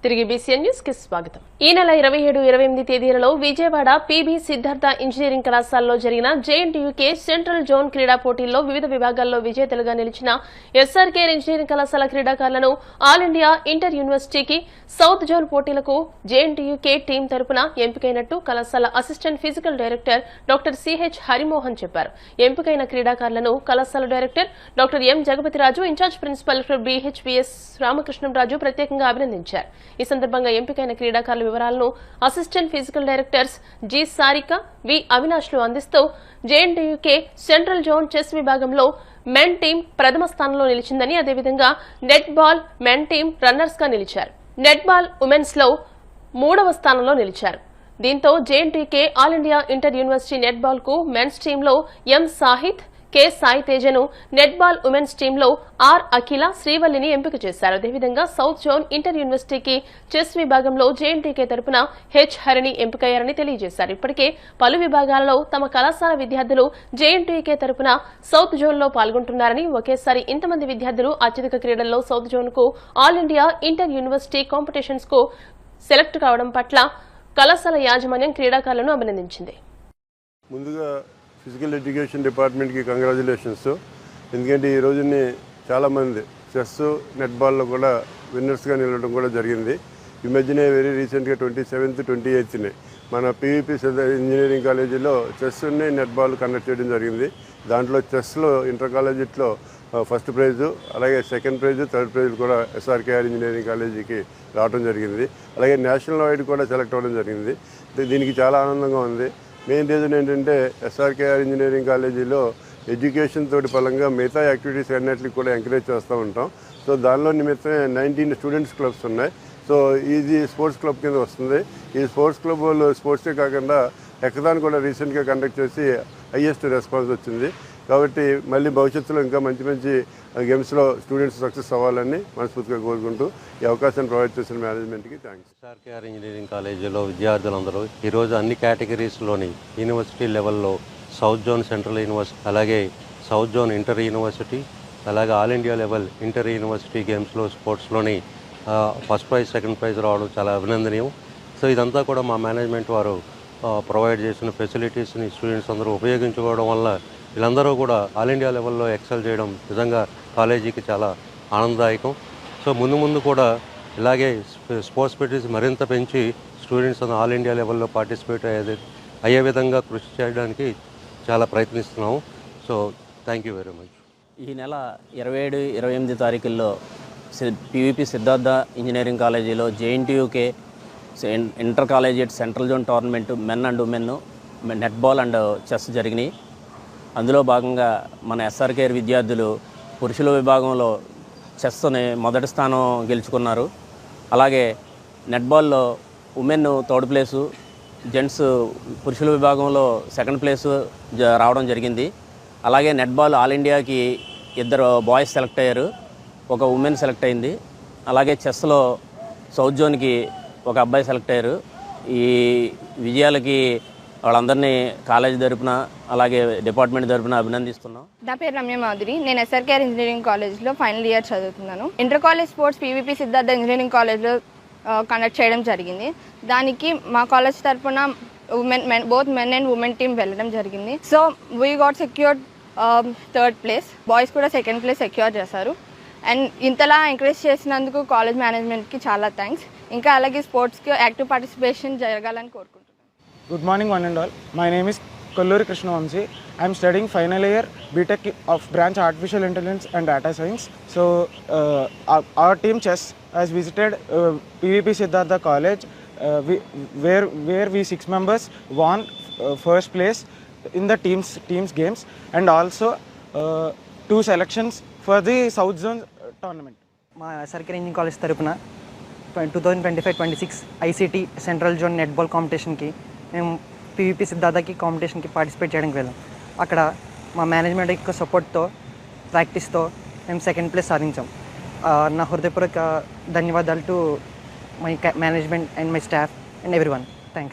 తిరిగి BCN news కి స్వాగతం. ఈ నెల 27-28 తేదీలలో విజయవాడ పీబీ సిద్ధార్థ ఇంజనీరింగ్ కళాశాలలో జరిగిన జేఎన్టీయూకే సెంట్రల్ జోన్ క్రీడా పోటీల్లో వివిధ విభాగాల్లో విజేతలుగా నిలిచిన ఎస్ఆర్కే ఇంజనీరింగ్ కళాశాల క్రీడాకారులను ఆల్ ఇండియా ఇంటర్ యూనివర్సిటీకి సౌత్ జోన్ పోటీలకు జేఎన్టీయూకే టీం తరపున ఎంపికైనట్టు కళాశాల assistant physical director doctor CH Harimohan చెప్పారు. ఎంపికైన క్రీడాకారులను కళాశాల director doctor M Jagapathiraju, in charge principal doctor BHBS Ramakrishnamraju ప్రత్యేకంగా అభినందించారు. ఈ సందర్భంగా ఎంపికైన క్రీడాకారుల వివరాలను assistant physical directors G Sarika, V అవినాష్లు అందిస్తూ జేఎన్టీయూకే సెంట్రల్ జోన్ చెస్ విభాగంలో మెన్ టీం ప్రథమ స్థానంలో నిలిచిందని, అదేవిధంగా netball men team runners గా నిలిచారు. నెట్ బాల్ ఉమెన్స్ లో 3వ స్థానంలో నిలిచారు. దీంతో JNTUK all India inter university netball కు మెన్స్ టీంలో ఎం సాహిత్, కె సాయి తేజను, నెట్ బాల్ ఉమెన్స్ టీంలో ఆర్ అఖిల, శ్రీవల్లిని ఎంపిక చేశారు. అదేవిధంగా సౌత్ జోన్ ఇంటర్ యూనివర్సిటీకి చెస్ విభాగంలో జేఎన్టీకే తరపున హెచ్ హరిని ఎంపికయ్యారని తెలియజేశారు. ఇప్పటికే పలు విభాగాలలో తమ కళాశాల విద్యార్థులు జేఎన్టీకే తరపున సౌత్ జోన్లో పాల్గొంటున్నారని, ఒకేసారి ఇంతమంది విద్యార్థులు అత్యధిక క్రీడల్లో సౌత్ జోన్కు all India inter university competitions కు సెలెక్ట్ కావడం పట్ల కళాశాల యాజమాన్యం క్రీడాకారులను అభినందించింది. ముందుగా ఫిజికల్ ఎడ్యుకేషన్ డిపార్ట్మెంట్కి కంగ్రాచులేషన్స్. ఎందుకంటే ఈ రోజుని చాలామంది చెస్, నెట్ బాల్లో కూడా విన్నర్స్గా నిలవడం కూడా జరిగింది. ఈ మధ్యనే వెరీ రీసెంట్గా 27th, 28th మన పీవీపీ ఇంజనీరింగ్ కాలేజీలో చెస్ని, నెట్ బాల్ కండక్ట్ చేయడం జరిగింది. దాంట్లో చెస్లో ఇంటర్ కాలేజీలో ఫస్ట్ ప్రైజు, అలాగే సెకండ్ ప్రైజు, థర్డ్ ప్రైజు కూడా ఎస్ఆర్కేఆర్ ఇంజనీరింగ్ కాలేజీకి రావడం జరిగింది. అలాగే నేషనల్ వైడ్ కూడా సెలెక్ట్ అవ్వడం జరిగింది. దీనికి చాలా ఆనందంగా ఉంది. మెయిన్ రీజన్ ఏంటంటే ఎస్ఆర్కేఆర్ ఇంజనీరింగ్ కాలేజీలో ఎడ్యుకేషన్ తోటి పరంగా మిగతా యాక్టివిటీస్ అన్నిటికి కూడా ఎంకరేజ్ చేస్తూ ఉంటాం. సో దానిలో నిమిత్తమే 19 స్టూడెంట్స్ క్లబ్స్ ఉన్నాయి. సో ఇది స్పోర్ట్స్ క్లబ్ కింద వస్తుంది. ఈ స్పోర్ట్స్ క్లబ్ వాళ్ళు స్పోర్ట్సే కాకుండా ఎక్కదాన్ని కూడా రీసెంట్గా కండక్ట్ చేసి హైయెస్ట్ రెస్పాన్స్ వచ్చింది. కాబట్టి మళ్ళీ భవిష్యత్తులో ఇంకా మంచి మంచి గేమ్స్లో స్టూడెంట్స్ సక్సెస్ అవ్వాలని మనస్ఫూర్తిగా కోరుకుంటూ ఈ అవకాశాన్ని ప్రొవైడ్ చేసిన మేనేజ్మెంట్కి థ్యాంక్స్. ఎస్ఆర్కేఆర్ ఇంజనీరింగ్ కాలేజీలో విద్యార్థులందరూ ఈరోజు అన్ని కేటగిరీస్లోని యూనివర్సిటీ లెవెల్లో సౌత్ జోన్ సెంట్రల్ యూనివర్సిటీ, అలాగే సౌత్ జోన్ ఇంటర్ యూనివర్సిటీ, అలాగే all India level inter university గేమ్స్లో స్పోర్ట్స్లోని ఫస్ట్ ప్రైజ్, సెకండ్ ప్రైజ్ రావడం చాలా అభినందనీయం. సో ఇదంతా కూడా మా మేనేజ్మెంట్ వారు ప్రొవైడ్ చేసిన ఫెసిలిటీస్ని స్టూడెంట్స్ అందరూ ఉపయోగించుకోవడం వల్ల వీళ్ళందరూ కూడా ఆల్ ఇండియా లెవెల్లో ఎక్సెల్ చేయడం నిజంగా కాలేజీకి చాలా ఆనందదాయకం. సో ముందు కూడా ఇలాగే స్పోర్ట్స్ ఫెసిలిటీస్ మరింత పెంచి స్టూడెంట్స్ ఆల్ ఇండియా లెవెల్లో పార్టిసిపేట్ అయ్యే విధంగా కృషి చేయడానికి చాలా ప్రయత్నిస్తున్నాము. So thank you very much. ఈ నెల 27, 28 తారీఖుల్లో పీవీపీ సిద్ధార్థ ఇంజనీరింగ్ కాలేజీలో JNTUK inter collegiate central zone tournament men and women net ball and chess జరిగినాయి. అందులో భాగంగా మన ఎస్ఆర్కేఆర్ విద్యార్థులు పురుషుల విభాగంలో చెస్ని మొదటి స్థానం గెలుచుకున్నారు. అలాగే నెట్ బాల్లో ఉమెన్ థర్డ్ ప్లేసు, జెంట్స్ పురుషుల విభాగంలో సెకండ్ ప్లేసు రావడం జరిగింది. అలాగే నెట్ బాల్ ఆల్ ఇండియాకి 2 బాయ్స్ సెలెక్ట్ అయ్యారు, 1 ఉమెన్ సెలెక్ట్ అయింది. అలాగే చెస్లో సౌత్ జోన్కి 1 అబ్బాయి సెలెక్ట్ అయ్యారు. ఈ విజయాలకి వాళ్ళందరినీ కాలేజీ తరపున అలాగే డిపార్ట్మెంట్ తరపున అభినందిస్తున్నాం. నా పేరు రమ్య మాధురి. నేను ఎస్ఆర్కేఆర్ ఇంజనీరింగ్ కాలేజ్లో ఫైనల్ ఇయర్ చదువుతున్నాను. Inter college sports PVP Siddhartha engineering కాలేజ్లో కండక్ట్ చేయడం జరిగింది. దానికి మా కాలేజ్ తరపున both men and women team వెళ్ళడం జరిగింది. So we got secured 3rd place. Boys కూడా 2nd ప్లేస్ సెక్యూర్ చేశారు. అండ్ ఇంతలా ఎంకరేజ్ చేసినందుకు కాలేజ్ మేనేజ్మెంట్కి చాలా థ్యాంక్స్. ఇంకా అలాగే స్పోర్ట్స్కి యాక్టివ్ పార్టిసిపేషన్ జరగాలని కోరుకుంటున్నాను. Good morning one and all. My name is Kolluri Krishnavamsi. I am studying final year BTech of branch Artificial Intelligence and Data Science. So our team chess has visited PVP Siddhartha College where we 6 members won first place in the teams games and also 2 selections for the South Zone tournament. మా SRK engineering college తరపున 2025-26 ICT central zone netball కాంపిటీషన్కి మేము PVP సిద్ధార్థకి కాంపిటీషన్కి participate చేయడానికి వెళ్ళాం. అక్కడ మా management యొక్క సపోర్ట్తో, ప్రాక్టీస్తో మేము 2nd ప్లేస్ సాధించాం. నా హృదయపూర్వక ధన్యవాదాలు to my management and my staff and everyone. Thanks.